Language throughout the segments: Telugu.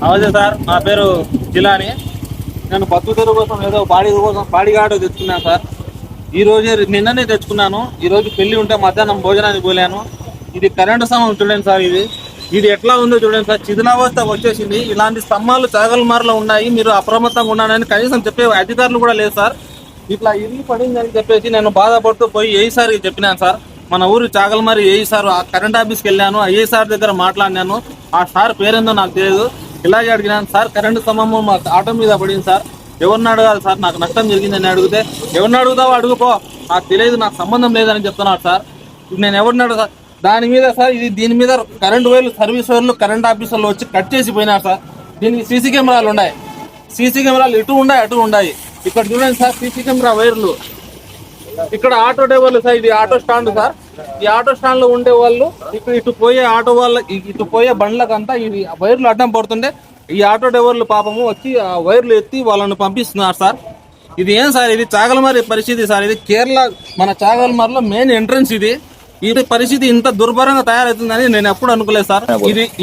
నమస్తే సార్, నా పేరు జిలాని. నేను బతుకుతెరువు కోసం ఏదో బాడీ గార్డు తెచ్చుకున్నాను సార్. ఈ రోజే నిన్ననే తెచ్చుకున్నాను. ఈ రోజు పెళ్లి ఉంటే మధ్యాహ్నం భోజనానికి పోలేను. ఇది కరెంటు స్తంభం చూడండి సార్. ఇది ఎట్లా ఉందో చూడండి సార్. శిథిలావస్థ వచ్చేసింది. ఇలాంటి స్తంభాలు చాగల్మార్లో ఉన్నాయి. మీరు అప్రమత్తంగా ఉన్నానని కనీసం చెప్పే అధికారులు కూడా లేదు సార్. ఇట్లా ఇల్లు పడిందని చెప్పేసి నేను బాధపడుతూ పోయి ఏఈ సార్కి చెప్పినాను సార్. మన ఊరు చాగల్మారి ఏఈ సార్ కరెంట్ ఆఫీస్కి వెళ్ళాను. ఏఈ సార్ దగ్గర మాట్లాడినాను. ఆ సార్ పేరేందో నాకు తెలియదు. ఇలాగే అడిగినాను సార్, కరెంటు స్తంభం మా ఆటో మీద పడింది సార్, ఎవరిని అడగాలి సార్, నాకు నష్టం జరిగిందని అడిగితే, ఎవరిని అడుగుతావో అడుగుపో, నాకు తెలియదు, నాకు సంబంధం లేదని చెప్తున్నాడు సార్. నేను ఎవరిని అడుగు సార్ దాని మీద సార్. దీని మీద కరెంటు వైర్లు సర్వీస్ వైర్లు కరెంట్ ఆఫీసర్లు వచ్చి కట్ చేసి పోయినారు సార్. దీనికి సీసీ కెమెరాలు ఉన్నాయి. సీసీ కెమెరాలు ఇటు ఉన్నాయి అటు ఉన్నాయి. ఇక్కడ చూడండి సార్, సీసీ కెమెరా వైర్లు. ఇక్కడ ఆటో డ్రైవర్లు సార్, ఇది ఆటో స్టాండ్ సార్. ఈ ఆటో స్టాండ్ లో ఉండే వాళ్ళు ఇక్కడ ఇటు పోయే ఆటో వాళ్ళ ఇటు పోయే బండ్లకంతా ఇది వైర్లు అడ్డం పడుతుంటే ఈ ఆటో డ్రైవర్లు పాపము వచ్చి ఆ వైర్లు ఎత్తి వాళ్ళని పంపిస్తున్నారు సార్. ఇది ఏం సార్, ఇది చాగల్మారి పరిస్థితి సార్. ఇది కేరళ మన చాగల్మారిలో మెయిన్ ఎంట్రన్స్. ఇది పరిస్థితి ఇంత దుర్భరంగా తయారవుతుందని నేను ఎప్పుడు అనుకోలేదు సార్.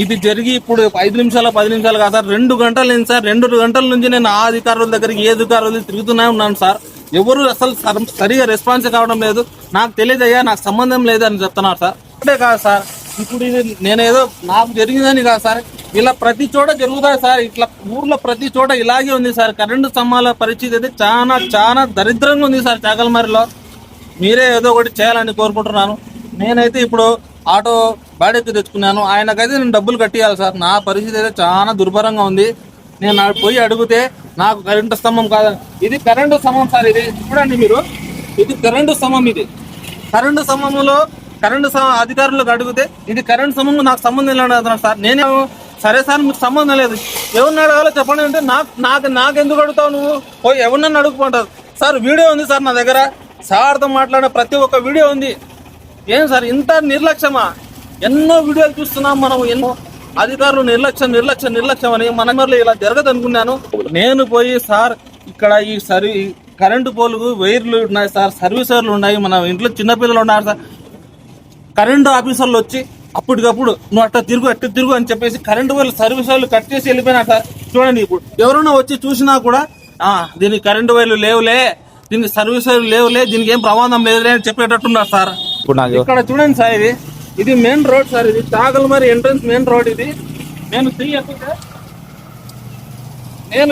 ఇది జరిగి ఇప్పుడు 5 నిమిషాలు 10 నిమిషాలు కాదు సార్, 2 గంటలు అయింది సార్. 2 గంటల నుంచి నేను ఆ అధికారుల దగ్గరికి ఏ అధికారులు తిరుగుతూనే ఉన్నాను సార్. ఎవరు అసలు సరిగా రెస్పాన్స్ కావడం లేదు. నాకు తెలియదయ్యా, నాకు సంబంధం లేదు అని చెప్తున్నారు సార్. అంటే కాదు సార్, ఇప్పుడు ఇది నేనేదో నాకు జరిగిందని కాదు సార్, ఇలా ప్రతి చోట జరుగుతాయి సార్. ఇట్లా ఊర్లో ప్రతి చోట ఇలాగే ఉంది సార్. కరెంటు స్తంభాల పరిస్థితి అయితే చాలా చాలా దరిద్రంగా ఉంది సార్ చాగల్మారిలో. మీరే ఏదో ఒకటి చేయాలని కోరుకుంటున్నాను. నేనైతే ఇప్పుడు ఆటో బాడీకి తెచ్చుకున్నాను. ఆయనకైతే నేను డబ్బులు కట్టియాలి సార్. నా పరిస్థితి అయితే చాలా దుర్భరంగా ఉంది. నేను పోయి అడిగితే నాకు కరెంటు స్తంభం కాదని, ఇది కరెంటు స్తంభం సార్. ఇది చూడండి మీరు, ఇది కరెంటు స్తంభం. ఇది కరెంటు స్తంభంలో అధికారులకు అడిగితే ఇది కరెంటు స్తంభం, నాకు సంబంధం లేదు సార్. నేను సరే సార్, మీకు సంబంధం లేదు, ఎవరిని అడగాలో చెప్పండి అంటే నాకెందుకు అడుగుతావు నువ్వు, పోయి ఎవరినన్ను అడుగుకుంటారు సార్. వీడియో ఉంది సార్ నా దగ్గర, సార్తో మాట్లాడిన ప్రతి ఒక్క వీడియో ఉంది. ఏం సార్ ఇంత నిర్లక్ష్యమా? ఎన్నో వీడియోలు చూస్తున్నాం మనం, ఎన్నో అధికారులు నిర్లక్ష్యం అని. మన మరలో ఇలా జరగదు అనుకున్నాను. నేను పోయి సార్, ఇక్కడ ఈ కరెంటు పోలుకు వైర్లు ఉన్నాయి సార్, సర్వీసర్లు ఉన్నాయి, మన ఇంట్లో చిన్నపిల్లలు ఉన్నారు సార్. కరెంటు ఆఫీసర్లు వచ్చి అప్పటికప్పుడు నువ్వు అట్ట తిరుగు అని చెప్పేసి కరెంటు వైర్లు సర్వీస్ వైర్లు కట్ చేసి వెళ్ళిపోయినారు సార్. చూడండి, ఇప్పుడు ఎవరైనా వచ్చి చూసినా కూడా దీనికి కరెంటు వైర్లు లేవులే, దీనికి సర్వీస్ వైర్లు లేవులే, దీనికి ఏం ప్రమాదం లేదులే అని చెప్పేటట్టున్నారు సార్. ఇక్కడ చూడండి సార్, ఇది మెయిన్ రోడ్ సార్. ఇది చాగల్మారి ఎంట్రన్స్ మెయిన్ రోడ్. ఇది నేను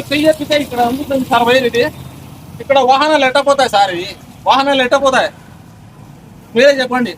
చెయ్యెత్తితే ఇక్కడ అందుతుంది సార్ వైర్. ఇది ఇక్కడ వాహనాలు ఎట్టపోతాయి సార్. ఇది వాహనాలు ఎట్టపోతాయి, మీరే చెప్పండి.